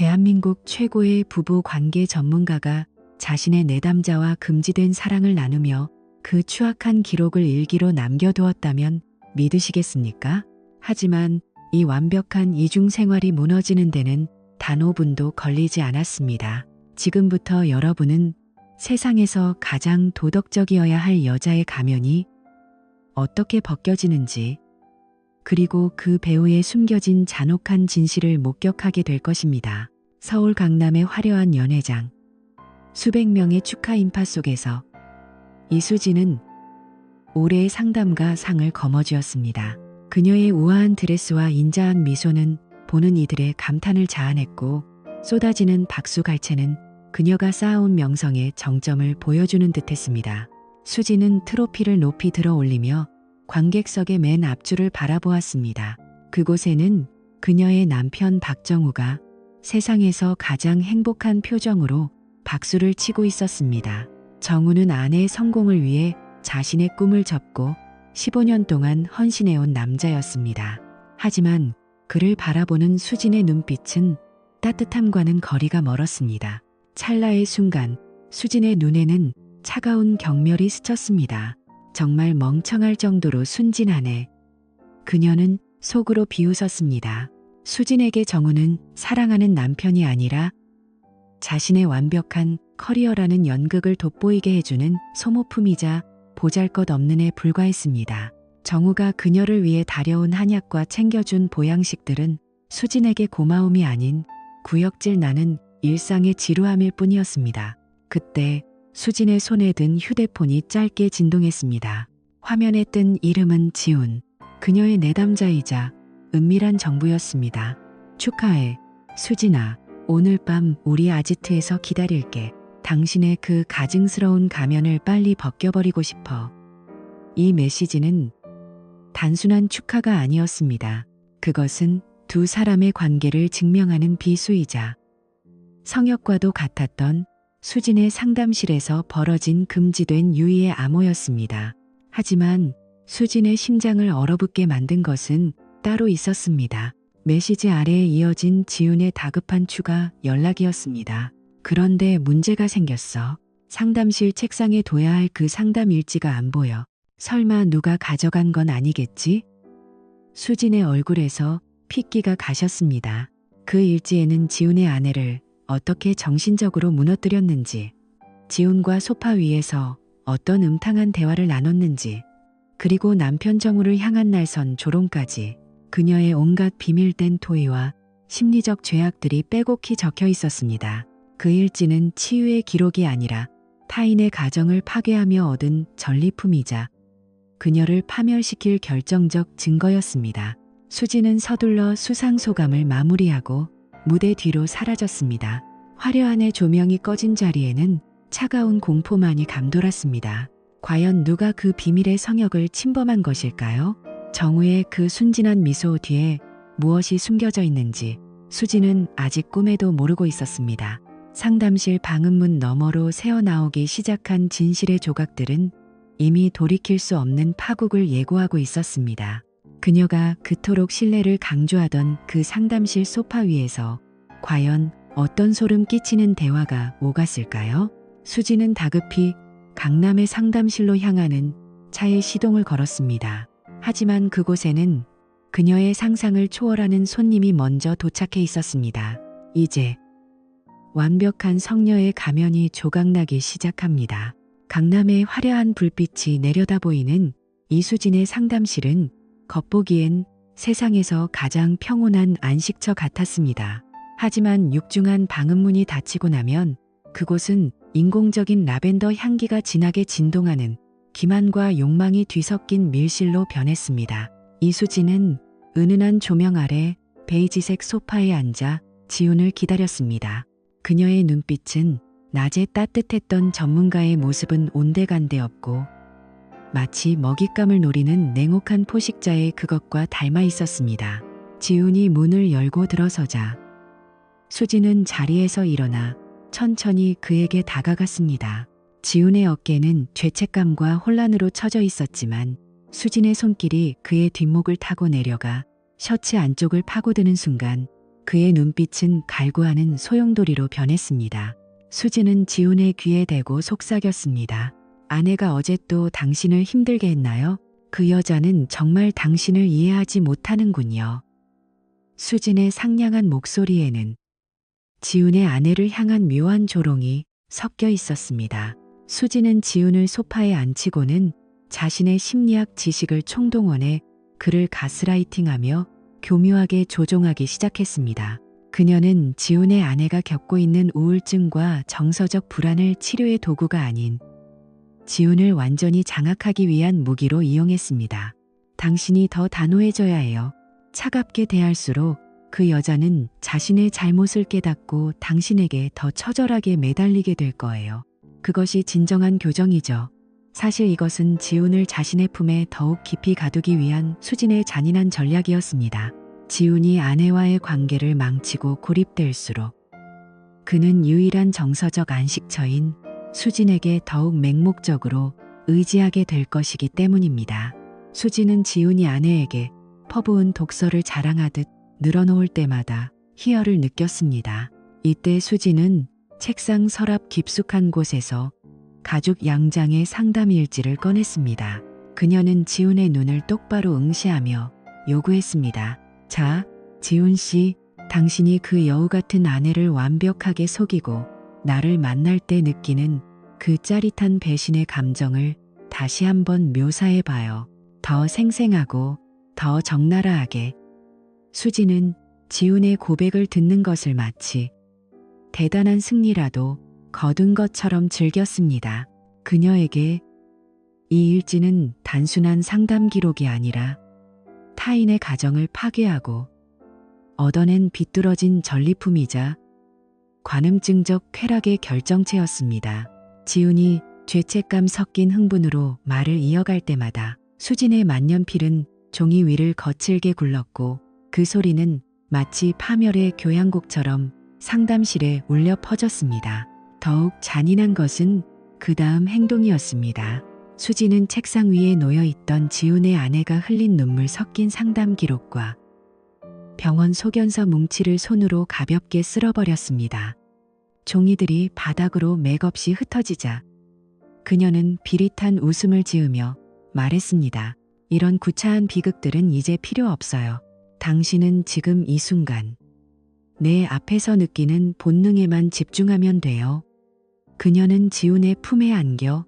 대한민국 최고의 부부 관계 전문가가 자신의 내담자와 금지된 사랑을 나누며 그 추악한 기록을 일기로 남겨두었다면 믿으시겠습니까? 하지만 이 완벽한 이중 생활이 무너지는 데는 단 5분도 걸리지 않았습니다. 지금부터 여러분은 세상에서 가장 도덕적이어야 할 여자의 가면이 어떻게 벗겨지는지, 그리고 그 배우의 숨겨진 잔혹한 진실을 목격하게 될 것입니다. 서울 강남의 화려한 연회장. 수백 명의 축하 인파 속에서 이수진은 올해의 상담가 상을 거머쥐었습니다. 그녀의 우아한 드레스와 인자한 미소는 보는 이들의 감탄을 자아냈고, 쏟아지는 박수갈채는 그녀가 쌓아온 명성의 정점을 보여주는 듯했습니다. 수진은 트로피를 높이 들어 올리며 관객석의 맨 앞줄을 바라보았습니다. 그곳에는 그녀의 남편 박정우가 세상에서 가장 행복한 표정으로 박수를 치고 있었습니다. 정우는 아내의 성공을 위해 자신의 꿈을 접고 15년 동안 헌신해온 남자였습니다. 하지만 그를 바라보는 수진의 눈빛은 따뜻함과는 거리가 멀었습니다. 찰나의 순간 수진의 눈에는 차가운 경멸이 스쳤습니다. 정말 멍청할 정도로 순진하네. 그녀는 속으로 비웃었습니다. 수진에게 정우는 사랑하는 남편이 아니라 자신의 완벽한 커리어라는 연극을 돋보이게 해주는 소모품이자 보잘것없는 애 불과했습니다. 정우가 그녀를 위해 다려온 한약과 챙겨준 보양식들은 수진에게 고마움이 아닌 구역질 나는 일상의 지루함일 뿐이었습니다. 그때 수진의 손에 든 휴대폰이 짧게 진동했습니다. 화면에 뜬 이름은 지훈. 그녀의 내담자이자 은밀한 정보였습니다. 축하해, 수진아. 오늘 밤 우리 아지트에서 기다릴게. 당신의 그 가증스러운 가면을 빨리 벗겨버리고 싶어. 이 메시지는 단순한 축하가 아니었습니다. 그것은 두 사람의 관계를 증명하는 비수이자 성역과도 같았던 수진의 상담실에서 벌어진 금지된 유의의 암호였습니다. 하지만 수진의 심장을 얼어붙게 만든 것은 따로 있었습니다. 메시지 아래에 이어진 지훈의 다급한 추가 연락이었습니다. 그런데 문제가 생겼어. 상담실 책상에 둬야 할 그 상담 일지가 안 보여. 설마 누가 가져간 건 아니겠지? 수진의 얼굴에서 핏기가 가셨습니다. 그 일지에는 지훈의 아내를 어떻게 정신적으로 무너뜨렸는지, 지훈과 소파 위에서 어떤 음탕한 대화를 나눴는지, 그리고 남편 정우를 향한 날선 조롱까지 그녀의 온갖 비밀된 토의와 심리적 죄악들이 빼곡히 적혀 있었습니다. 그 일지는 치유의 기록이 아니라 타인의 가정을 파괴하며 얻은 전리품이자 그녀를 파멸시킬 결정적 증거였습니다. 수진은 서둘러 수상소감을 마무리하고 무대 뒤로 사라졌습니다. 화려한의 조명이 꺼진 자리에는 차가운 공포만이 감돌았습니다. 과연 누가 그 비밀의 성역을 침범한 것일까요? 정우의 그 순진한 미소 뒤에 무엇이 숨겨져 있는지 수진은 아직 꿈에도 모르고 있었습니다. 상담실 방음문 너머로 새어나오기 시작한 진실의 조각들은 이미 돌이킬 수 없는 파국을 예고하고 있었습니다. 그녀가 그토록 신뢰를 강조하던 그 상담실 소파 위에서 과연 어떤 소름 끼치는 대화가 오갔을까요? 수진은 다급히 강남의 상담실로 향하는 차에 시동을 걸었습니다. 하지만 그곳에는 그녀의 상상을 초월하는 손님이 먼저 도착해 있었습니다. 이제 완벽한 성녀의 가면이 조각나기 시작합니다. 강남의 화려한 불빛이 내려다 보이는 이수진의 상담실은 겉보기엔 세상에서 가장 평온한 안식처 같았습니다. 하지만 육중한 방음문이 닫히고 나면 그곳은 인공적인 라벤더 향기가 진하게 진동하는 기만과 욕망이 뒤섞인 밀실로 변했습니다. 이수진은 은은한 조명 아래 베이지색 소파에 앉아 지훈을 기다렸습니다. 그녀의 눈빛은 낮에 따뜻했던 전문가의 모습은 온데간데 없고 마치 먹잇감을 노리는 냉혹한 포식자의 그것과 닮아 있었습니다. 지훈이 문을 열고 들어서자 수진은 자리에서 일어나 천천히 그에게 다가갔습니다. 지훈의 어깨는 죄책감과 혼란으로 처져 있었지만 수진의 손길이 그의 뒷목을 타고 내려가 셔츠 안쪽을 파고드는 순간 그의 눈빛은 갈구하는 소용돌이로 변했습니다. 수지는 지훈의 귀에 대고 속삭였습니다. 아내가 어제 또 당신을 힘들게 했나요? 그 여자는 정말 당신을 이해하지 못하는군요. 수진의 상냥한 목소리에는 지훈의 아내를 향한 묘한 조롱이 섞여 있었습니다. 수진은 지훈을 소파에 앉히고는 자신의 심리학 지식을 총동원해 그를 가스라이팅하며 교묘하게 조종하기 시작했습니다. 그녀는 지훈의 아내가 겪고 있는 우울증과 정서적 불안을 치료의 도구가 아닌 지훈을 완전히 장악하기 위한 무기로 이용했습니다. 당신이 더 단호해져야 해요. 차갑게 대할수록 그 여자는 자신의 잘못을 깨닫고 당신에게 더 처절하게 매달리게 될 거예요. 그것이 진정한 교정이죠. 사실 이것은 지훈을 자신의 품에 더욱 깊이 가두기 위한 수진의 잔인한 전략이었습니다. 지훈이 아내와의 관계를 망치고 고립될수록 그는 유일한 정서적 안식처인 수진에게 더욱 맹목적으로 의지하게 될 것이기 때문입니다. 수진은 지훈이 아내에게 퍼부은 독서를 자랑하듯 늘어놓을 때마다 희열을 느꼈습니다. 이때 수진은 책상 서랍 깊숙한 곳에서 가죽 양장의 상담 일지를 꺼냈습니다. 그녀는 지훈의 눈을 똑바로 응시하며 요구했습니다. 자, 지훈 씨, 당신이 그 여우 같은 아내를 완벽하게 속이고 나를 만날 때 느끼는 그 짜릿한 배신의 감정을 다시 한번 묘사해봐요. 더 생생하고 더 적나라하게. 수지는 지훈의 고백을 듣는 것을 마치 대단한 승리라도 거둔 것처럼 즐겼습니다. 그녀에게 이 일지는 단순한 상담 기록이 아니라 타인의 가정을 파괴하고 얻어낸 비뚤어진 전리품이자 관음증적 쾌락의 결정체였습니다. 지훈이 죄책감 섞인 흥분으로 말을 이어갈 때마다 수진의 만년필은 종이 위를 거칠게 굴렀고 그 소리는 마치 파멸의 교향곡처럼 상담실에 울려 퍼졌습니다. 더욱 잔인한 것은 그 다음 행동이었습니다. 수지는 책상 위에 놓여있던 지훈의 아내가 흘린 눈물 섞인 상담 기록과 병원 소견서 뭉치를 손으로 가볍게 쓸어버렸습니다. 종이들이 바닥으로 맥없이 흩어지자 그녀는 비릿한 웃음을 지으며 말했습니다. 이런 구차한 비극들은 이제 필요 없어요. 당신은 지금 이 순간 내 앞에서 느끼는 본능에만 집중하면 돼요. 그녀는 지훈의 품에 안겨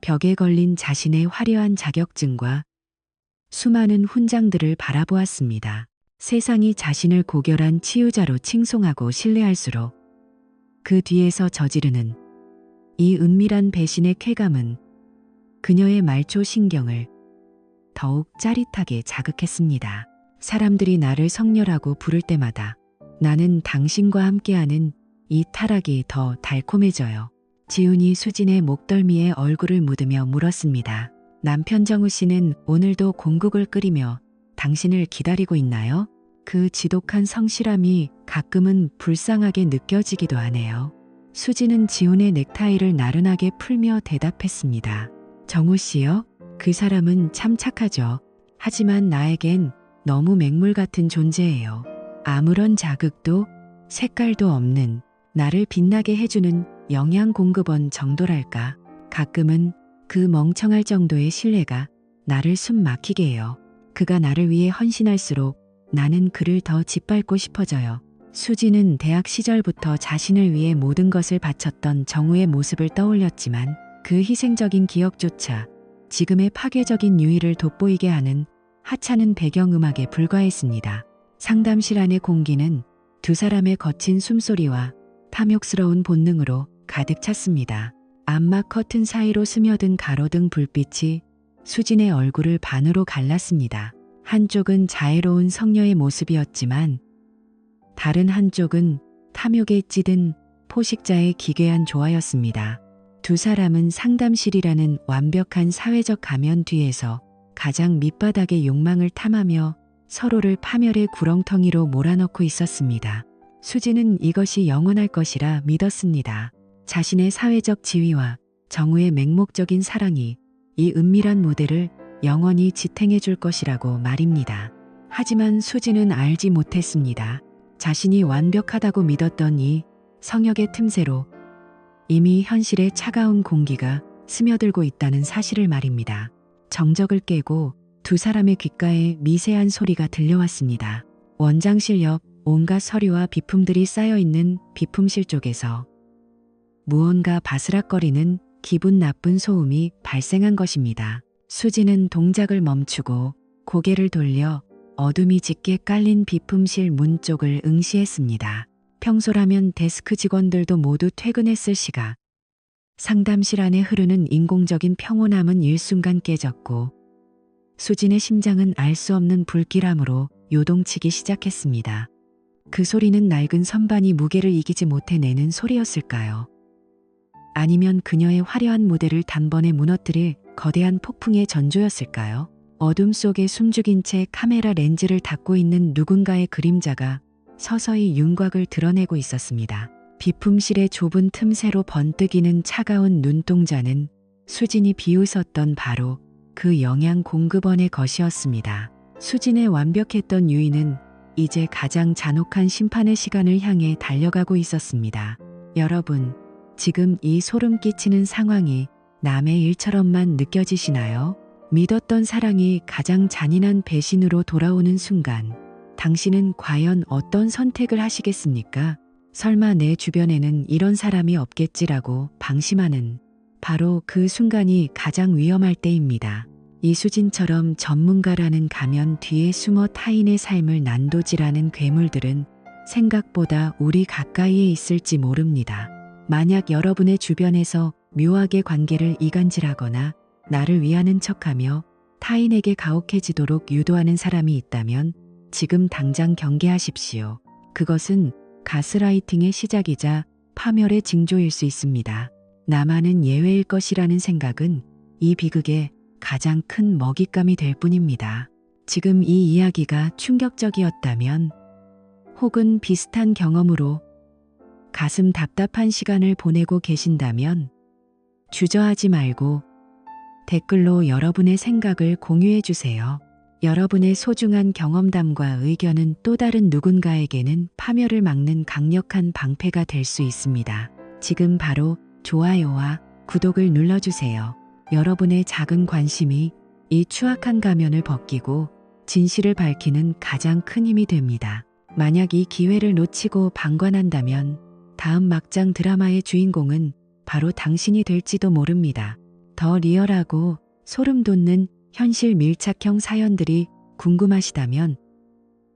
벽에 걸린 자신의 화려한 자격증과 수많은 훈장들을 바라보았습니다. 세상이 자신을 고결한 치유자로 칭송하고 신뢰할수록 그 뒤에서 저지르는 이 은밀한 배신의 쾌감은 그녀의 말초 신경을 더욱 짜릿하게 자극했습니다. 사람들이 나를 성녀라고 부를 때마다 나는 당신과 함께하는 이 타락이 더 달콤해져요. 지훈이 수진의 목덜미에 얼굴을 묻으며 물었습니다. 남편 정우 씨는 오늘도 공국을 끓이며 당신을 기다리고 있나요? 그 지독한 성실함이 가끔은 불쌍하게 느껴지기도 하네요. 수진은 지훈의 넥타이를 나른하게 풀며 대답했습니다. 정우 씨요? 그 사람은 참 착하죠. 하지만 나에겐 너무 맹물 같은 존재예요. 아무런 자극도 색깔도 없는 나를 빛나게 해주는 영양 공급원 정도랄까. 가끔은 그 멍청할 정도의 신뢰가 나를 숨 막히게 해요. 그가 나를 위해 헌신할수록 나는 그를 더 짓밟고 싶어져요. 수지는 대학 시절부터 자신을 위해 모든 것을 바쳤던 정우의 모습을 떠올렸지만 그 희생적인 기억조차 지금의 파괴적인 유희를 돋보이게 하는 하찮은 배경음악에 불과했습니다. 상담실 안의 공기는 두 사람의 거친 숨소리와 탐욕스러운 본능으로 가득 찼습니다. 암막 커튼 사이로 스며든 가로등 불빛이 수진의 얼굴을 반으로 갈랐습니다. 한쪽은 자애로운 성녀의 모습이었지만 다른 한쪽은 탐욕에 찌든 포식자의 기괴한 조화였습니다. 두 사람은 상담실이라는 완벽한 사회적 가면 뒤에서 가장 밑바닥의 욕망을 탐하며 서로를 파멸의 구렁텅이로 몰아넣고 있었습니다. 수지는 이것이 영원할 것이라 믿었습니다. 자신의 사회적 지위와 정우의 맹목적인 사랑이 이 은밀한 무대를 영원히 지탱해 줄 것이라고 말입니다. 하지만 수지는 알지 못했습니다. 자신이 완벽하다고 믿었던 이 성역의 틈새로 이미 현실의 차가운 공기가 스며들고 있다는 사실을 말입니다. 정적을 깨고 두 사람의 귓가에 미세한 소리가 들려왔습니다. 원장실 옆 온갖 서류와 비품들이 쌓여있는 비품실 쪽에서 무언가 바스락거리는 기분 나쁜 소음이 발생한 것입니다. 수지는 동작을 멈추고 고개를 돌려 어둠이 짙게 깔린 비품실 문 쪽을 응시했습니다. 평소라면 데스크 직원들도 모두 퇴근했을 시각. 상담실 안에 흐르는 인공적인 평온함은 일순간 깨졌고 수진의 심장은 알 수 없는 불길함으로 요동치기 시작했습니다. 그 소리는 낡은 선반이 무게를 이기지 못해 내는 소리였을까요? 아니면 그녀의 화려한 무대를 단번에 무너뜨릴 거대한 폭풍의 전조였을까요? 어둠 속에 숨죽인 채 카메라 렌즈를 닫고 있는 누군가의 그림자가 서서히 윤곽을 드러내고 있었습니다. 비품실의 좁은 틈새로 번뜩이는 차가운 눈동자는 수진이 비웃었던 바로 그 영양 공급원의 것이었습니다. 수진의 완벽했던 유인은 이제 가장 잔혹한 심판의 시간을 향해 달려가고 있었습니다. 여러분, 지금 이 소름 끼치는 상황이 남의 일처럼만 느껴지시나요? 믿었던 사랑이 가장 잔인한 배신으로 돌아오는 순간, 당신은 과연 어떤 선택을 하시겠습니까? 설마 내 주변에는 이런 사람이 없겠지라고 방심하는 바로 그 순간이 가장 위험할 때입니다. 이수진처럼 전문가라는 가면 뒤에 숨어 타인의 삶을 난도질하는 괴물들은 생각보다 우리 가까이에 있을지 모릅니다. 만약 여러분의 주변에서 묘하게 관계를 이간질하거나 나를 위하는 척하며 타인에게 가혹해지도록 유도하는 사람이 있다면 지금 당장 경계하십시오. 그것은 가스라이팅의 시작이자 파멸의 징조일 수 있습니다. 나만은 예외일 것이라는 생각은 이 비극의 가장 큰 먹잇감이 될 뿐입니다. 지금 이 이야기가 충격적이었다면 혹은 비슷한 경험으로 가슴 답답한 시간을 보내고 계신다면 주저하지 말고 댓글로 여러분의 생각을 공유해 주세요. 여러분의 소중한 경험담과 의견은 또 다른 누군가에게는 파멸을 막는 강력한 방패가 될 수 있습니다. 지금 바로 좋아요와 구독을 눌러주세요. 여러분의 작은 관심이 이 추악한 가면을 벗기고 진실을 밝히는 가장 큰 힘이 됩니다. 만약 이 기회를 놓치고 방관한다면 다음 막장 드라마의 주인공은 바로 당신이 될지도 모릅니다. 더 리얼하고 소름 돋는 현실 밀착형 사연들이 궁금하시다면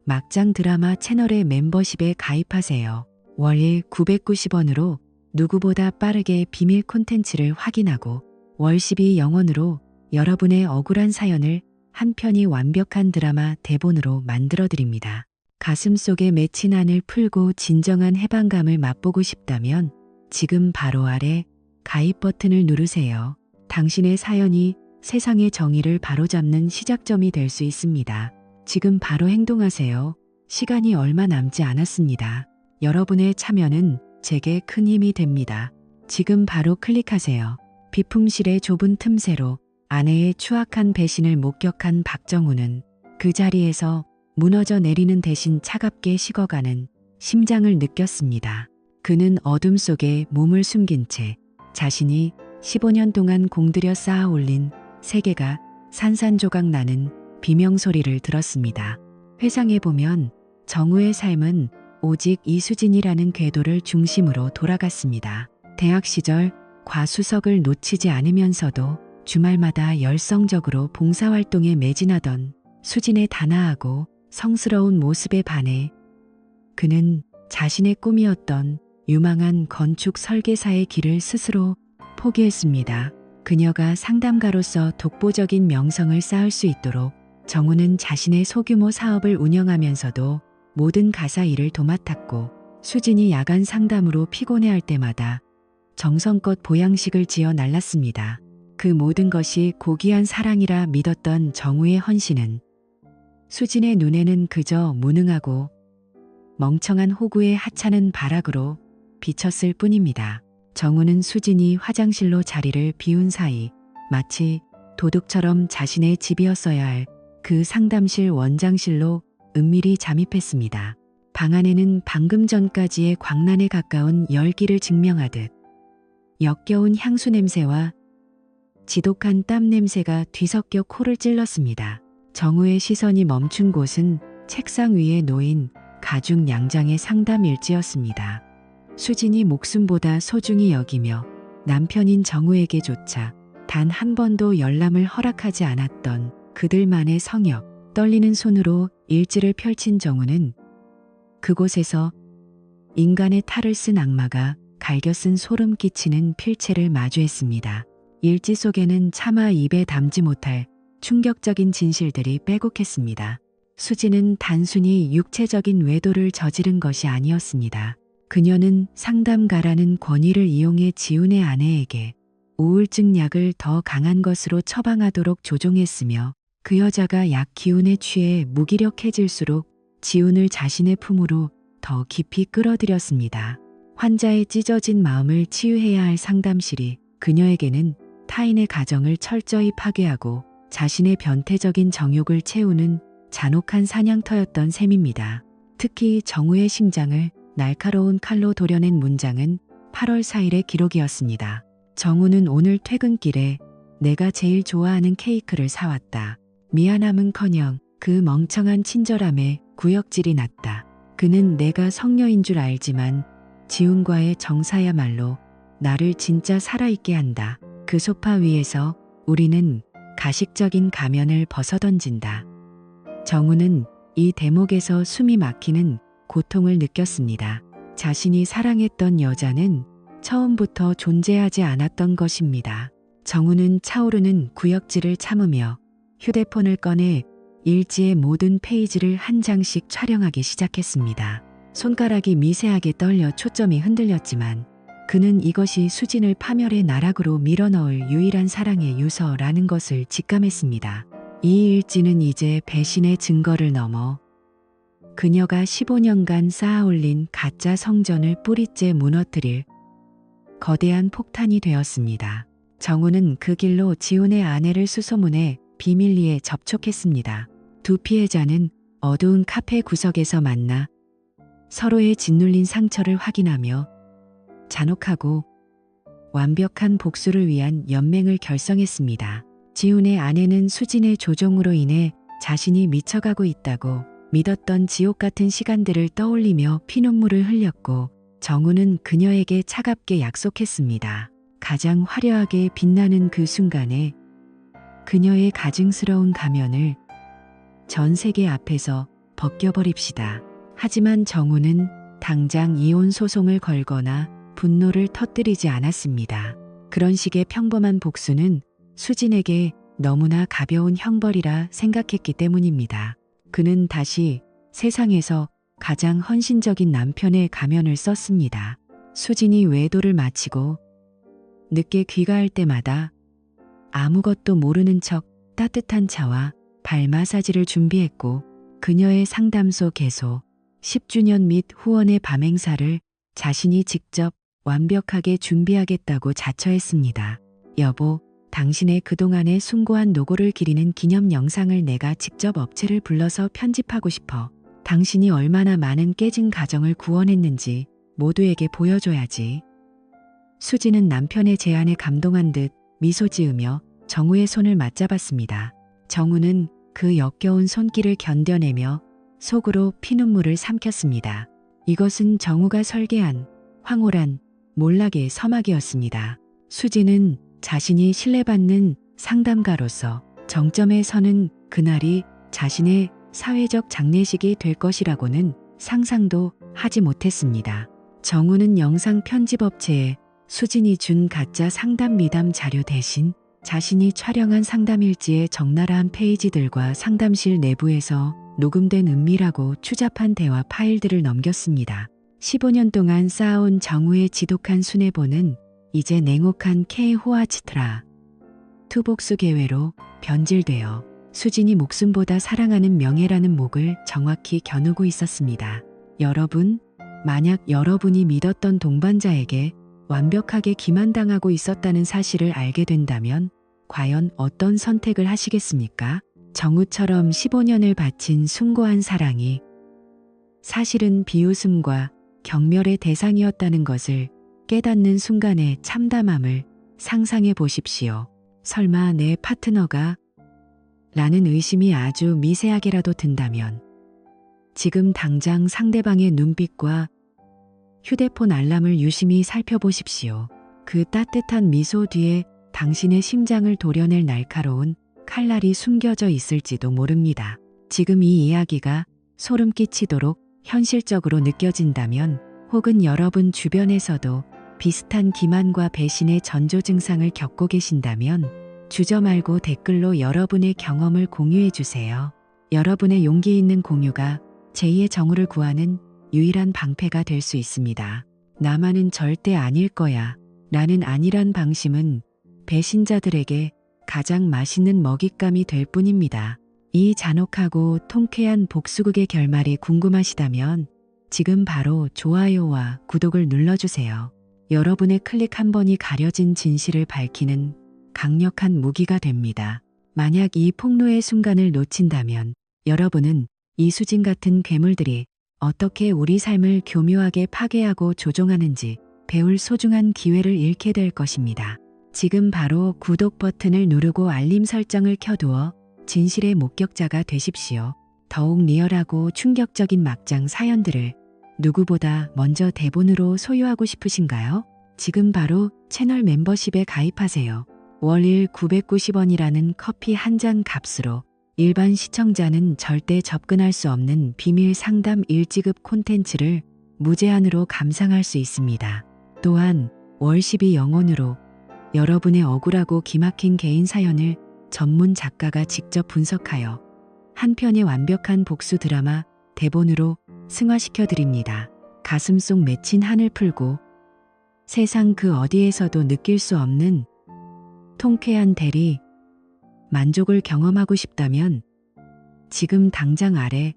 막장 드라마 채널의 멤버십에 가입하세요. 월 990원으로 누구보다 빠르게 비밀 콘텐츠를 확인하고 월 12영원으로 여러분의 억울한 사연을 한 편이 완벽한 드라마 대본으로 만들어드립니다. 가슴속에 맺힌 한을 풀고 진정한 해방감을 맛보고 싶다면 지금 바로 아래 가입 버튼을 누르세요. 당신의 사연이 세상의 정의를 바로잡는 시작점이 될 수 있습니다. 지금 바로 행동하세요. 시간이 얼마 남지 않았습니다. 여러분의 참여는 제게 큰 힘이 됩니다. 지금 바로 클릭하세요. 비품실의 좁은 틈새로 아내의 추악한 배신을 목격한 박정우는 그 자리에서 무너져 내리는 대신 차갑게 식어가는 심장을 느꼈습니다. 그는 어둠 속에 몸을 숨긴 채 자신이 15년 동안 공들여 쌓아 올린 세계가 산산조각 나는 비명소리를 들었습니다. 회상해보면 정우의 삶은 오직 이수진이라는 궤도를 중심으로 돌아갔습니다. 대학 시절 과수석을 놓치지 않으면서도 주말마다 열성적으로 봉사활동에 매진하던 수진의 단아하고 성스러운 모습에 반해 그는 자신의 꿈이었던 유망한 건축 설계사의 길을 스스로 포기했습니다. 그녀가 상담가로서 독보적인 명성을 쌓을 수 있도록 정우는 자신의 소규모 사업을 운영하면서도 모든 가사 일을 도맡았고 수진이 야간 상담으로 피곤해할 때마다 정성껏 보양식을 지어 날랐습니다. 그 모든 것이 고귀한 사랑이라 믿었던 정우의 헌신은 수진의 눈에는 그저 무능하고 멍청한 호구의 하찮은 발악으로 비쳤을 뿐입니다. 정우는 수진이 화장실로 자리를 비운 사이 마치 도둑처럼 자신의 집이었어야 할 그 상담실 원장실로 은밀히 잠입했습니다. 방 안에는 방금 전까지의 광란에 가까운 열기를 증명하듯 역겨운 향수 냄새와 지독한 땀 냄새가 뒤섞여 코를 찔렀습니다. 정우의 시선이 멈춘 곳은 책상 위에 놓인 가죽 양장의 상담 일지였습니다. 수진이 목숨보다 소중히 여기며 남편인 정우에게조차 단 한 번도 열람을 허락하지 않았던 그들만의 성역. 떨리는 손으로 일지를 펼친 정우는 그곳에서 인간의 탈을 쓴 악마가 갈겨 쓴 소름 끼치는 필체를 마주했습니다. 일지 속에는 차마 입에 담지 못할 충격적인 진실들이 빼곡했습니다. 수지는 단순히 육체적인 외도를 저지른 것이 아니었습니다. 그녀는 상담가라는 권위를 이용해 지훈의 아내에게 우울증 약을 더 강한 것으로 처방하도록 조종했으며 그 여자가 약 기운에 취해 무기력해질수록 지훈을 자신의 품으로 더 깊이 끌어들였습니다. 환자의 찢어진 마음을 치유해야 할 상담실이 그녀에게는 타인의 가정을 철저히 파괴하고 자신의 변태적인 정욕을 채우는 잔혹한 사냥터였던 셈입니다. 특히 정우의 심장을 날카로운 칼로 도려낸 문장은 8월 4일의 기록이었습니다. 정우는 오늘 퇴근길에 내가 제일 좋아하는 케이크를 사왔다. 미안함은커녕 그 멍청한 친절함에 구역질이 났다. 그는 내가 성녀인 줄 알지만 지훈과의 정사야말로 나를 진짜 살아있게 한다. 그 소파 위에서 우리는 가식적인 가면을 벗어던진다. 정우는 이 대목에서 숨이 막히는 고통을 느꼈습니다. 자신이 사랑했던 여자는 처음부터 존재하지 않았던 것입니다. 정우는 차오르는 구역질을 참으며 휴대폰을 꺼내 일지의 모든 페이지를 한 장씩 촬영하기 시작했습니다. 손가락이 미세하게 떨려 초점이 흔들렸지만 그는 이것이 수진을 파멸의 나락으로 밀어넣을 유일한 사랑의 유서라는 것을 직감했습니다. 이 일지는 이제 배신의 증거를 넘어 그녀가 15년간 쌓아올린 가짜 성전을 뿌리째 무너뜨릴 거대한 폭탄이 되었습니다. 정우는 그 길로 지훈의 아내를 수소문해 비밀리에 접촉했습니다. 두 피해자는 어두운 카페 구석에서 만나 서로의 짓눌린 상처를 확인하며 잔혹하고 완벽한 복수를 위한 연맹을 결성했습니다. 지훈의 아내는 수진의 조종으로 인해 자신이 미쳐가고 있다고 믿었던 지옥 같은 시간들을 떠올리며 피눈물을 흘렸고 정우는 그녀에게 차갑게 약속했습니다. 가장 화려하게 빛나는 그 순간에 그녀의 가증스러운 가면을 전 세계 앞에서 벗겨버립시다. 하지만 정우는 당장 이혼 소송을 걸거나 분노를 터뜨리지 않았습니다. 그런 식의 평범한 복수는 수진에게 너무나 가벼운 형벌이라 생각했기 때문입니다. 그는 다시 세상에서 가장 헌신적인 남편의 가면을 썼습니다. 수진이 외도를 마치고 늦게 귀가할 때마다 아무것도 모르는 척 따뜻한 차와 발 마사지를 준비했고 그녀의 상담소 개소, 10주년 및 후원의 밤행사를 자신이 직접 완벽하게 준비하겠다고 자처했습니다. 여보, 당신의 그동안의 숭고한 노고를 기리는 기념 영상을 내가 직접 업체를 불러서 편집하고 싶어. 당신이 얼마나 많은 깨진 가정을 구원했는지 모두에게 보여줘야지. 수지는 남편의 제안에 감동한 듯 미소 지으며 정우의 손을 맞잡았습니다. 정우는 그 역겨운 손길을 견뎌내며 속으로 피눈물을 삼켰습니다. 이것은 정우가 설계한 황홀한 몰락의 서막이었습니다. 수지는 자신이 신뢰받는 상담가로서 정점에 서는 그날이 자신의 사회적 장례식이 될 것이라고는 상상도 하지 못했습니다. 정우는 영상 편집업체에 수진이 준 가짜 상담 미담 자료 대신 자신이 촬영한 상담일지의 적나라한 페이지들과 상담실 내부에서 녹음된 은밀하고 추잡한 대화 파일들을 넘겼습니다. 15년 동안 쌓아온 정우의 지독한 순애보는 이제 냉혹한 K-호아치트라 투복수 계회로 변질되어 수진이 목숨보다 사랑하는 명예라는 목을 정확히 겨누고 있었습니다. 여러분, 만약 여러분이 믿었던 동반자에게 완벽하게 기만당하고 있었다는 사실을 알게 된다면 과연 어떤 선택을 하시겠습니까? 정우처럼 15년을 바친 숭고한 사랑이 사실은 비웃음과 경멸의 대상이었다는 것을 깨닫는 순간의 참담함을 상상해 보십시오. 설마 내 파트너가? 라는 의심이 아주 미세하게라도 든다면 지금 당장 상대방의 눈빛과 휴대폰 알람을 유심히 살펴보십시오. 그 따뜻한 미소 뒤에 당신의 심장을 도려낼 날카로운 칼날이 숨겨져 있을지도 모릅니다. 지금 이 이야기가 소름 끼치도록 현실적으로 느껴진다면, 혹은 여러분 주변에서도 비슷한 기만과 배신의 전조 증상을 겪고 계신다면 주저 말고 댓글로 여러분의 경험을 공유해 주세요. 여러분의 용기 있는 공유가 제2의 정우를 구하는 유일한 방패가 될 수 있습니다. 나만은 절대 아닐 거야 라는 안일한 방심은 배신자들에게 가장 맛있는 먹잇감이 될 뿐입니다. 이 잔혹하고 통쾌한 복수극의 결말이 궁금하시다면 지금 바로 좋아요와 구독을 눌러주세요. 여러분의 클릭 한 번이 가려진 진실을 밝히는 강력한 무기가 됩니다. 만약 이 폭로의 순간을 놓친다면 여러분은 이수진 같은 괴물들이 어떻게 우리 삶을 교묘하게 파괴하고 조종하는지 배울 소중한 기회를 잃게 될 것입니다. 지금 바로 구독 버튼을 누르고 알림 설정을 켜두어 진실의 목격자가 되십시오. 더욱 리얼하고 충격적인 막장 사연들을 누구보다 먼저 대본으로 소유하고 싶으신가요? 지금 바로 채널 멤버십에 가입하세요. 월일 990원이라는 커피 한 잔 값으로 일반 시청자는 절대 접근할 수 없는 비밀 상담 1지급 콘텐츠를 무제한으로 감상할 수 있습니다. 또한 월 12영원으로 여러분의 억울하고 기막힌 개인 사연을 전문 작가가 직접 분석하여 한 편의 완벽한 복수 드라마 대본으로 승화시켜 드립니다. 가슴 속 맺힌 한을 풀고 세상 그 어디에서도 느낄 수 없는 통쾌한 대리 만족을 경험하고 싶다면 지금 당장 아래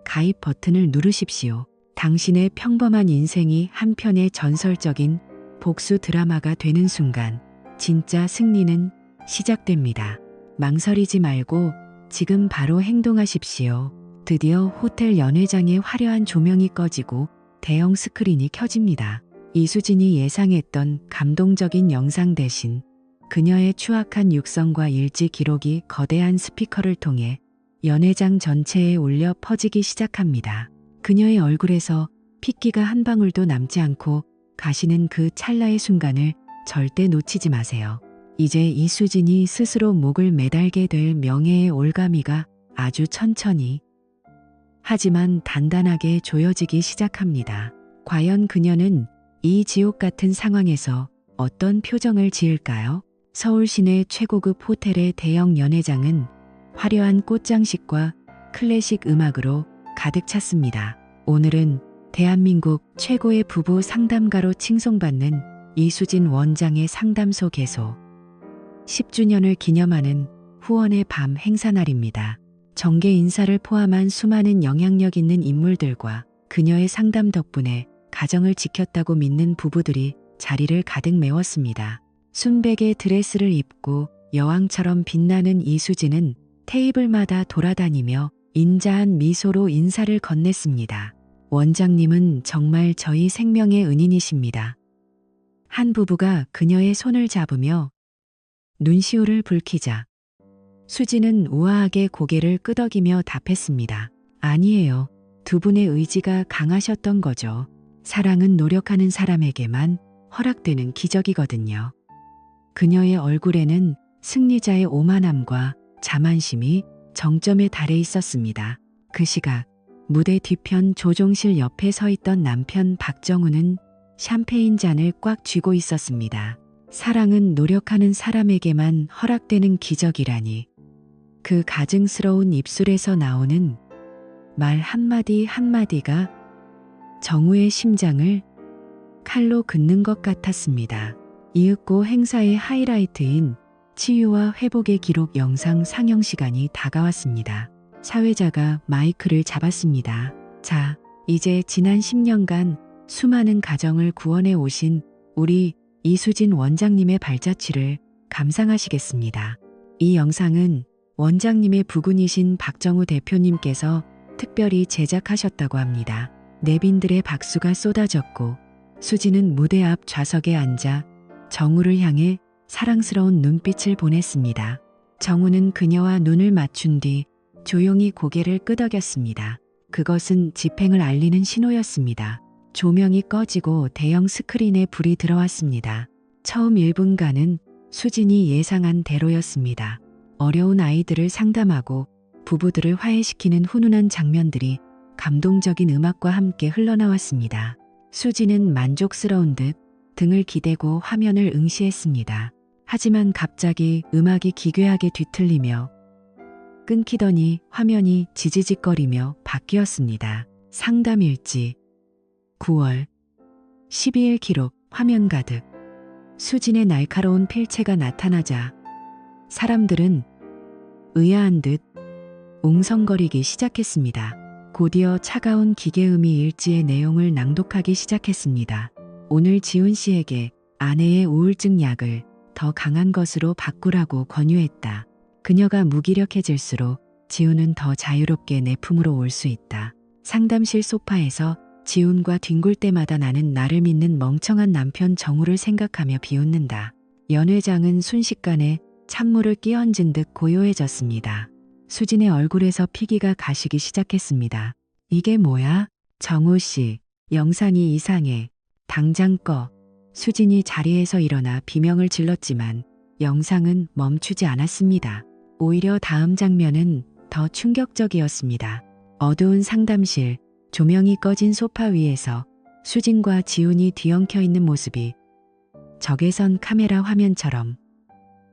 가입 버튼을 누르십시오. 당신의 평범한 인생이 한 편의 전설적인 복수 드라마가 되는 순간 진짜 승리는 시작됩니다. 망설이지 말고 지금 바로 행동하십시오. 드디어 호텔 연회장의 화려한 조명이 꺼지고 대형 스크린이 켜집니다. 이수진이 예상했던 감동적인 영상 대신 그녀의 추악한 육성과 일지 기록이 거대한 스피커를 통해 연회장 전체에 울려 퍼지기 시작합니다. 그녀의 얼굴에서 핏기가 한 방울도 남지 않고 가시는 그 찰나의 순간을 절대 놓치지 마세요. 이제 이수진이 스스로 목을 매달게 될 명예의 올가미가 아주 천천히 하지만 단단하게 조여지기 시작합니다. 과연 그녀는 이 지옥 같은 상황에서 어떤 표정을 지을까요? 서울 시내 최고급 호텔의 대형 연회장은 화려한 꽃장식과 클래식 음악으로 가득 찼습니다. 오늘은 대한민국 최고의 부부 상담가로 칭송받는 이수진 원장의 상담소 개소 10주년을 기념하는 후원의 밤 행사날입니다. 정계 인사를 포함한 수많은 영향력 있는 인물들과 그녀의 상담 덕분에 가정을 지켰다고 믿는 부부들이 자리를 가득 메웠습니다. 순백의 드레스를 입고 여왕처럼 빛나는 이수진은 테이블마다 돌아다니며 인자한 미소로 인사를 건넸습니다. 원장님은 정말 저희 생명의 은인이십니다. 한 부부가 그녀의 손을 잡으며 눈시울을 붉히자 수진은 우아하게 고개를 끄덕이며 답했습니다. 아니에요. 두 분의 의지가 강하셨던 거죠. 사랑은 노력하는 사람에게만 허락되는 기적이거든요. 그녀의 얼굴에는 승리자의 오만함과 자만심이 정점에 달해 있었습니다. 그 시각 무대 뒤편 조종실 옆에 서 있던 남편 박정우는 샴페인 잔을 꽉 쥐고 있었습니다. 사랑은 노력하는 사람에게만 허락되는 기적이라니. 그 가증스러운 입술에서 나오는 말 한마디 한마디가 정우의 심장을 칼로 긋는 것 같았습니다. 이윽고 행사의 하이라이트인 치유와 회복의 기록 영상 상영 시간이 다가왔습니다. 사회자가 마이크를 잡았습니다. 자, 이제 지난 10년간 수많은 가정을 구원해 오신 우리 이수진 원장님의 발자취를 감상하시겠습니다. 이 영상은 원장님의 부군이신 박정우 대표님께서 특별히 제작하셨다고 합니다. 내빈들의 박수가 쏟아졌고 수지는 무대 앞 좌석에 앉아 정우를 향해 사랑스러운 눈빛을 보냈습니다. 정우는 그녀와 눈을 맞춘 뒤 조용히 고개를 끄덕였습니다. 그것은 집행을 알리는 신호였습니다. 조명이 꺼지고 대형 스크린에 불이 들어왔습니다. 처음 1분간은 수진이 예상한 대로였습니다. 어려운 아이들을 상담하고 부부들을 화해시키는 훈훈한 장면들이 감동적인 음악과 함께 흘러나왔습니다. 수진은 만족스러운 듯 등을 기대고 화면을 응시했습니다. 하지만 갑자기 음악이 기괴하게 뒤틀리며 끊기더니 화면이 지지직거리며 바뀌었습니다. 상담일지 9월 12일 기록 화면 가득 수진의 날카로운 필체가 나타나자 사람들은 의아한 듯 웅성거리기 시작했습니다. 곧이어 차가운 기계음이 일지의 내용을 낭독하기 시작했습니다. 오늘 지훈 씨에게 아내의 우울증 약을 더 강한 것으로 바꾸라고 권유했다. 그녀가 무기력해질수록 지훈은 더 자유롭게 내 품으로 올 수 있다. 상담실 소파에서 지훈과 뒹굴 때마다 나는 나를 믿는 멍청한 남편 정우를 생각하며 비웃는다. 연 회장은 순식간에 찬물을 끼얹은 듯 고요해졌습니다. 수진의 얼굴에서 피기가 가시기 시작했습니다. 이게 뭐야? 정우 씨, 영상이 이상해. 당장 꺼. 수진이 자리에서 일어나 비명을 질렀지만 영상은 멈추지 않았습니다. 오히려 다음 장면은 더 충격적이었습니다. 어두운 상담실, 조명이 꺼진 소파 위에서 수진과 지훈이 뒤엉켜 있는 모습이 적외선 카메라 화면처럼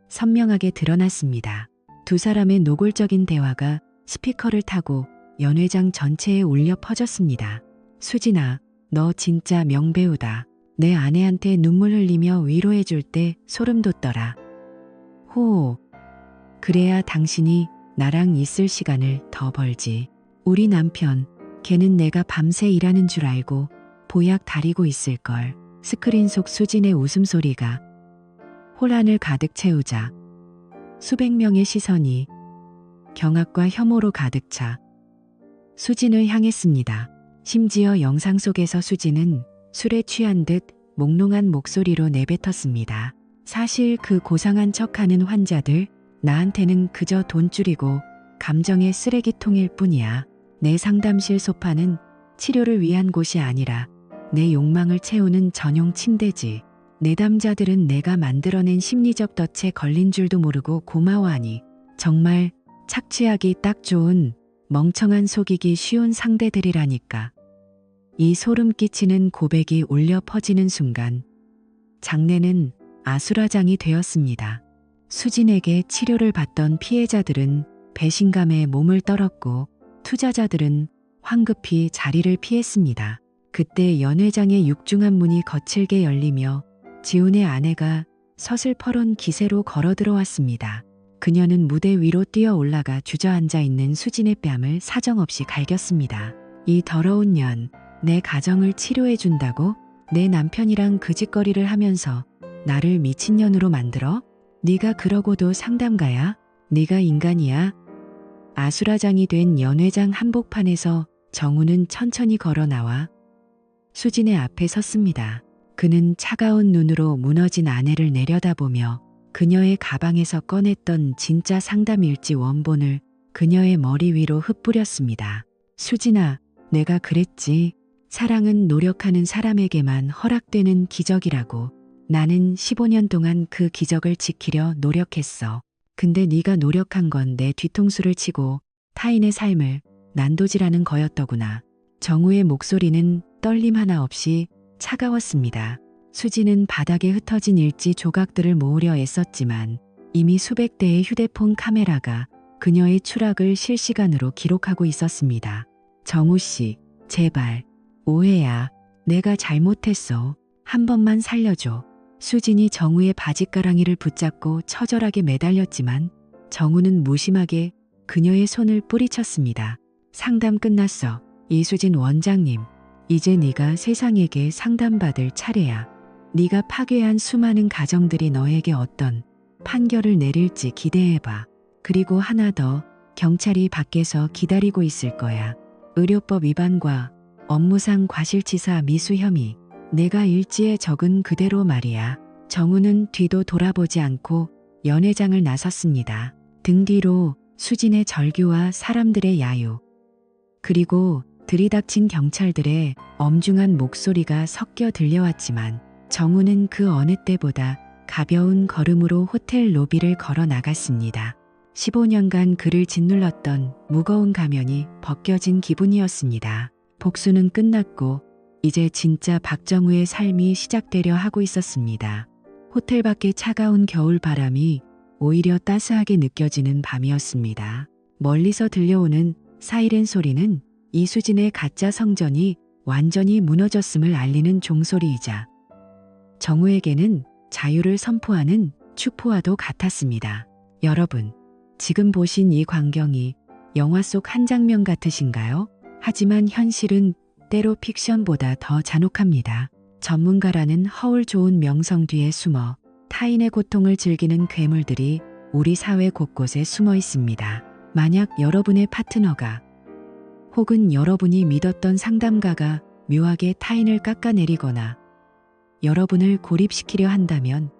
선명하게 드러났습니다. 두 사람의 노골적인 대화가 스피커를 타고 연회장 전체에 울려 퍼졌습니다. 수진아, 너 진짜 명배우다. 내 아내한테 눈물 흘리며 위로해줄 때 소름 돋더라. 호호. 그래야 당신이 나랑 있을 시간을 더 벌지. 우리 남편, 걔는 내가 밤새 일하는 줄 알고 보약 다리고 있을걸. 스크린 속 수진의 웃음소리가 혼란을 가득 채우자 수백 명의 시선이 경악과 혐오로 가득 차 수진을 향했습니다. 심지어 영상 속에서 수진은 술에 취한 듯 몽롱한 목소리로 내뱉었습니다. 사실 그 고상한 척하는 환자들, 나한테는 그저 돈줄이고 감정의 쓰레기통일 뿐이야. 내 상담실 소파는 치료를 위한 곳이 아니라 내 욕망을 채우는 전용 침대지. 내담자들은 내가 만들어낸 심리적 덫에 걸린 줄도 모르고 고마워하니 정말 착취하기 딱 좋은 멍청한 속이기 쉬운 상대들이라니까. 이 소름 끼치는 고백이 울려 퍼지는 순간 장례는 아수라장이 되었습니다. 수진에게 치료를 받던 피해자들은 배신감에 몸을 떨었고 투자자들은 황급히 자리를 피했습니다. 그때 연 회장의 육중한 문이 거칠게 열리며 지훈의 아내가 서슬퍼런 기세로 걸어 들어왔습니다. 그녀는 무대 위로 뛰어 올라가 주저앉아 있는 수진의 뺨을 사정없이 갈겼습니다. 이 더러운 년, 내 가정을 치료해 준다고? 내 남편이랑 그 짓거리를 하면서 나를 미친년으로 만들어? 네가 그러고도 상담가야? 네가 인간이야? 아수라장이 된 연 회장 한복판에서 정우는 천천히 걸어 나와 수진의 앞에 섰습니다. 그는 차가운 눈으로 무너진 아내를 내려다보며 그녀의 가방에서 꺼냈던 진짜 상담일지 원본을 그녀의 머리 위로 흩뿌렸습니다. 수진아, 내가 그랬지. 사랑은 노력하는 사람에게만 허락되는 기적이라고. 나는 15년 동안 그 기적을 지키려 노력했어. 근데 네가 노력한 건 내 뒤통수를 치고 타인의 삶을 난도질하는 거였더구나. 정우의 목소리는 떨림 하나 없이 차가웠습니다. 수지는 바닥에 흩어진 일지 조각들을 모으려 애썼지만 이미 수백 대의 휴대폰 카메라가 그녀의 추락을 실시간으로 기록하고 있었습니다. 정우 씨, 제발. 오해야. 내가 잘못했어. 한 번만 살려줘. 수진이 정우의 바지가랑이를 붙잡고 처절하게 매달렸지만 정우는 무심하게 그녀의 손을 뿌리쳤습니다. 상담 끝났어. 이수진 원장님. 이제 네가 세상에게 상담받을 차례야. 네가 파괴한 수많은 가정들이 너에게 어떤 판결을 내릴지 기대해봐. 그리고 하나 더, 경찰이 밖에서 기다리고 있을 거야. 의료법 위반과 업무상 과실치사 미수 혐의. 내가 일지에 적은 그대로 말이야. 정우는 뒤도 돌아보지 않고 연회장을 나섰습니다. 등 뒤로 수진의 절규와 사람들의 야유, 그리고 들이닥친 경찰들의 엄중한 목소리가 섞여 들려왔지만 정우는 그 어느 때보다 가벼운 걸음으로 호텔 로비를 걸어 나갔습니다. 15년간 그를 짓눌렀던 무거운 가면이 벗겨진 기분이었습니다. 복수는 끝났고 이제 진짜 박정우의 삶이 시작되려 하고 있었습니다. 호텔 밖의 차가운 겨울 바람이 오히려 따스하게 느껴지는 밤이었습니다. 멀리서 들려오는 사이렌 소리는 이수진의 가짜 성전이 완전히 무너졌음을 알리는 종소리이자 정우에게는 자유를 선포하는 축포와도 같았습니다. 여러분, 지금 보신 이 광경이 영화 속 한 장면 같으신가요? 하지만 현실은 때로 픽션보다 더 잔혹합니다. 전문가라는 허울 좋은 명성 뒤에 숨어 타인의 고통을 즐기는 괴물들이 우리 사회 곳곳에 숨어 있습니다. 만약 여러분의 파트너가 혹은 여러분이 믿었던 상담가가 묘하게 타인을 깎아내리거나 여러분을 고립시키려 한다면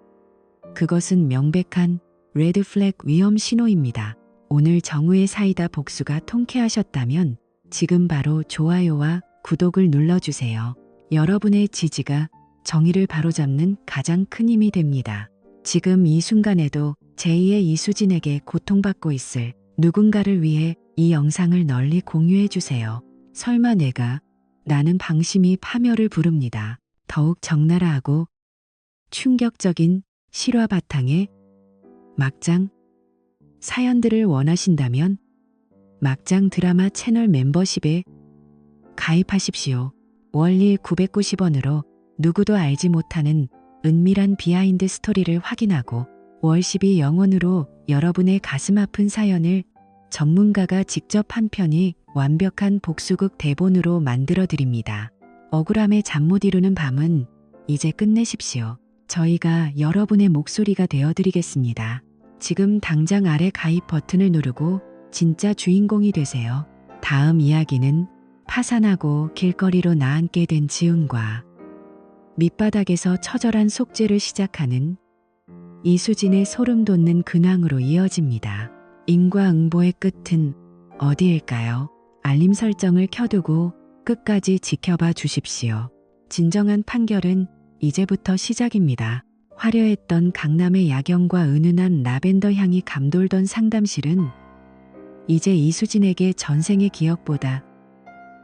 그것은 명백한 레드 플래그 위험 신호입니다. 오늘 정우의 사이다 복수가 통쾌하셨다면 지금 바로 좋아요와 구독을 눌러주세요. 여러분의 지지가 정의를 바로잡는 가장 큰 힘이 됩니다. 지금 이 순간에도 제2의 이수진에게 고통받고 있을 누군가를 위해 이 영상을 널리 공유해 주세요. 설마 나는 방심이 파멸을 부릅니다. 더욱 적나라하고 충격적인 실화 바탕의 막장 사연들을 원하신다면 막장 드라마 채널 멤버십에 가입하십시오. 월일 990원으로 누구도 알지 못하는 은밀한 비하인드 스토리를 확인하고 월 12영원으로 여러분의 가슴 아픈 사연을 전문가가 직접 한 편이 완벽한 복수극 대본으로 만들어 드립니다. 억울함에 잠 못 이루는 밤은 이제 끝내십시오. 저희가 여러분의 목소리가 되어 드리겠습니다. 지금 당장 아래 가입 버튼을 누르고 진짜 주인공이 되세요. 다음 이야기는 파산하고 길거리로 나앉게 된 지훈과 밑바닥에서 처절한 속죄를 시작하는 이수진의 소름 돋는 근황으로 이어집니다. 인과응보의 끝은 어디일까요? 알림 설정을 켜두고 끝까지 지켜봐 주십시오. 진정한 판결은 이제부터 시작입니다. 화려했던 강남의 야경과 은은한 라벤더 향이 감돌던 상담실은 이제 이수진에게 전생의 기억보다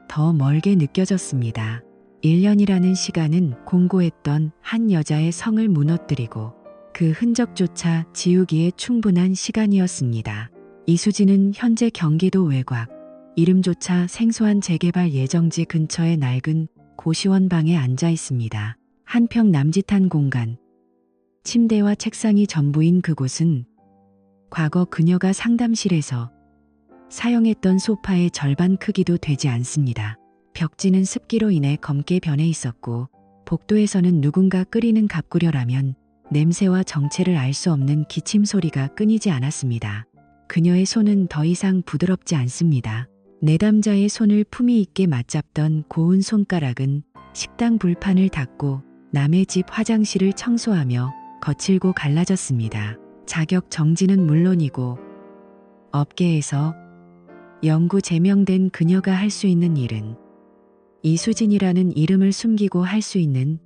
더 멀게 느껴졌습니다. 1년이라는 시간은 공고했던 한 여자의 성을 무너뜨리고 그 흔적조차 지우기에 충분한 시간이었습니다. 이수진은 현재 경기도 외곽, 이름조차 생소한 재개발 예정지 근처의 낡은 고시원 방에 앉아 있습니다. 한평 남짓한 공간, 침대와 책상이 전부인 그곳은 과거 그녀가 상담실에서 사용했던 소파의 절반 크기도 되지 않습니다. 벽지는 습기로 인해 검게 변해 있었고 복도에서는 누군가 끓이는 갑구려라면 냄새와 정체를 알 수 없는 기침 소리가 끊이지 않았습니다. 그녀의 손은 더 이상 부드럽지 않습니다. 내담자의 손을 품위 있게 맞잡던 고운 손가락은 식당 불판을 닦고 남의 집 화장실을 청소하며 거칠고 갈라졌습니다. 자격 정지는 물론이고 업계에서 영구 제명된 그녀가 할 수 있는 일은 이수진이라는 이름을 숨기고 할 수 있는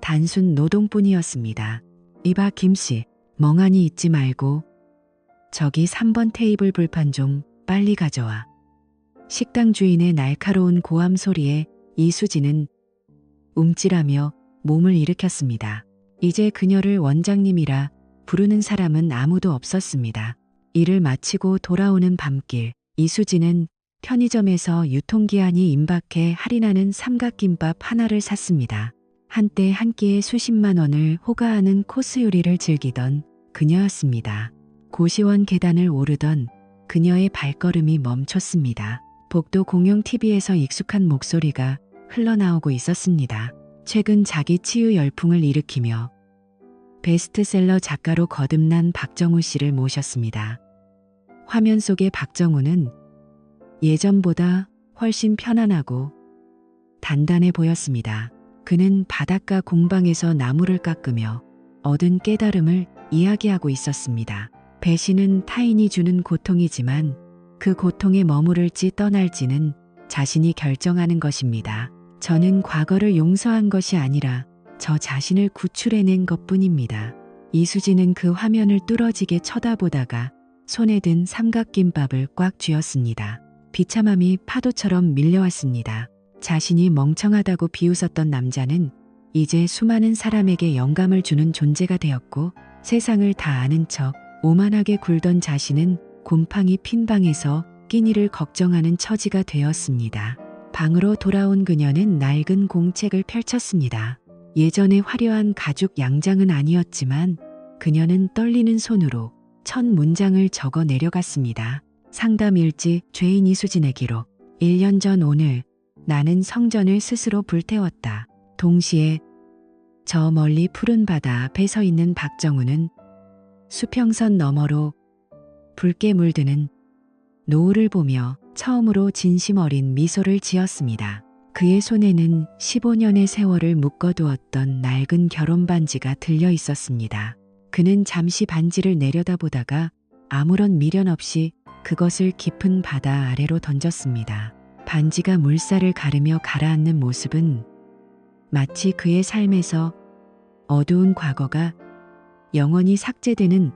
단순 노동뿐이었습니다. 이봐 김씨, 멍하니 있지 말고 저기 3번 테이블 불판 좀 빨리 가져와. 식당 주인의 날카로운 고함 소리에 이수진은 움찔하며 몸을 일으켰습니다. 이제 그녀를 원장님이라 부르는 사람은 아무도 없었습니다. 일을 마치고 돌아오는 밤길, 이수진은 편의점에서 유통기한이 임박해 할인하는 삼각김밥 하나를 샀습니다. 한때 한 끼에 수십만 원을 호가하는 코스 요리를 즐기던 그녀였습니다. 고시원 계단을 오르던 그녀의 발걸음이 멈췄습니다. 복도 공용 TV에서 익숙한 목소리가 흘러나오고 있었습니다. 최근 자기 치유 열풍을 일으키며 베스트셀러 작가로 거듭난 박정우 씨를 모셨습니다. 화면 속의 박정우는 예전보다 훨씬 편안하고 단단해 보였습니다. 그는 바닷가 공방에서 나무를 깎으며 얻은 깨달음을 이야기하고 있었습니다. 배신은 타인이 주는 고통이지만 그 고통에 머무를지 떠날지는 자신이 결정하는 것입니다. 저는 과거를 용서한 것이 아니라 저 자신을 구출해낸 것뿐입니다. 이수진은 그 화면을 뚫어지게 쳐다보다가 손에 든 삼각김밥을 꽉 쥐었습니다. 비참함이 파도처럼 밀려왔습니다. 자신이 멍청하다고 비웃었던 남자는 이제 수많은 사람에게 영감을 주는 존재가 되었고, 세상을 다 아는 척 오만하게 굴던 자신은 곰팡이 핀 방에서 끼니를 걱정하는 처지가 되었습니다. 방으로 돌아온 그녀는 낡은 공책을 펼쳤습니다. 예전의 화려한 가죽 양장은 아니었지만 그녀는 떨리는 손으로 첫 문장을 적어 내려갔습니다. 상담일지 죄인 이수진의 기록. 1년 전 오늘 나는 성전을 스스로 불태웠다. 동시에 저 멀리 푸른 바다 앞에 서 있는 박정우는 수평선 너머로 붉게 물드는 노을을 보며 처음으로 진심 어린 미소를 지었습니다. 그의 손에는 15년의 세월을 묶어두었던 낡은 결혼 반지가 들려 있었습니다. 그는 잠시 반지를 내려다보다가 아무런 미련 없이 그것을 깊은 바다 아래로 던졌습니다. 반지가 물살을 가르며 가라앉는 모습은 마치 그의 삶에서 어두운 과거가 영원히 삭제되는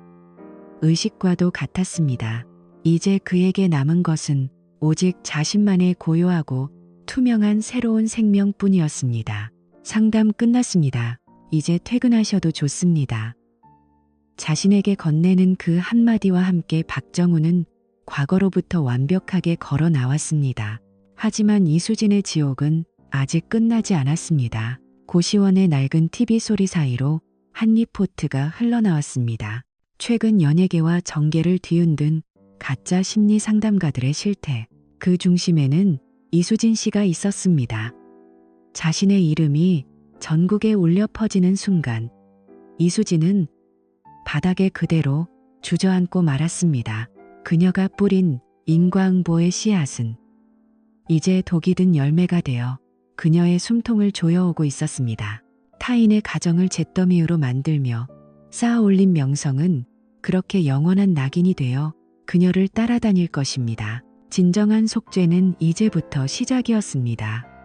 의식과도 같았습니다. 이제 그에게 남은 것은 오직 자신만의 고요하고 투명한 새로운 생명뿐이었습니다. 상담 끝났습니다. 이제 퇴근하셔도 좋습니다. 자신에게 건네는 그 한마디와 함께 박정우는 과거로부터 완벽하게 걸어 나왔습니다. 하지만 이수진의 지옥은 아직 끝나지 않았습니다. 고시원의 낡은 TV 소리 사이로 한 리포트가 흘러나왔습니다. 최근 연예계와 정계를 뒤흔든 가짜 심리 상담가들의 실태. 그 중심에는 이수진 씨가 있었습니다. 자신의 이름이 전국에 울려 퍼지는 순간 이수진은 바닥에 그대로 주저앉고 말았습니다. 그녀가 뿌린 인과응보의 씨앗은 이제 독이 든 열매가 되어 그녀의 숨통을 조여오고 있었습니다. 타인의 가정을 잿더미로 만들며 쌓아올린 명성은 그렇게 영원한 낙인이 되어 그녀를 따라다닐 것입니다. 진정한 속죄는 이제부터 시작이었습니다.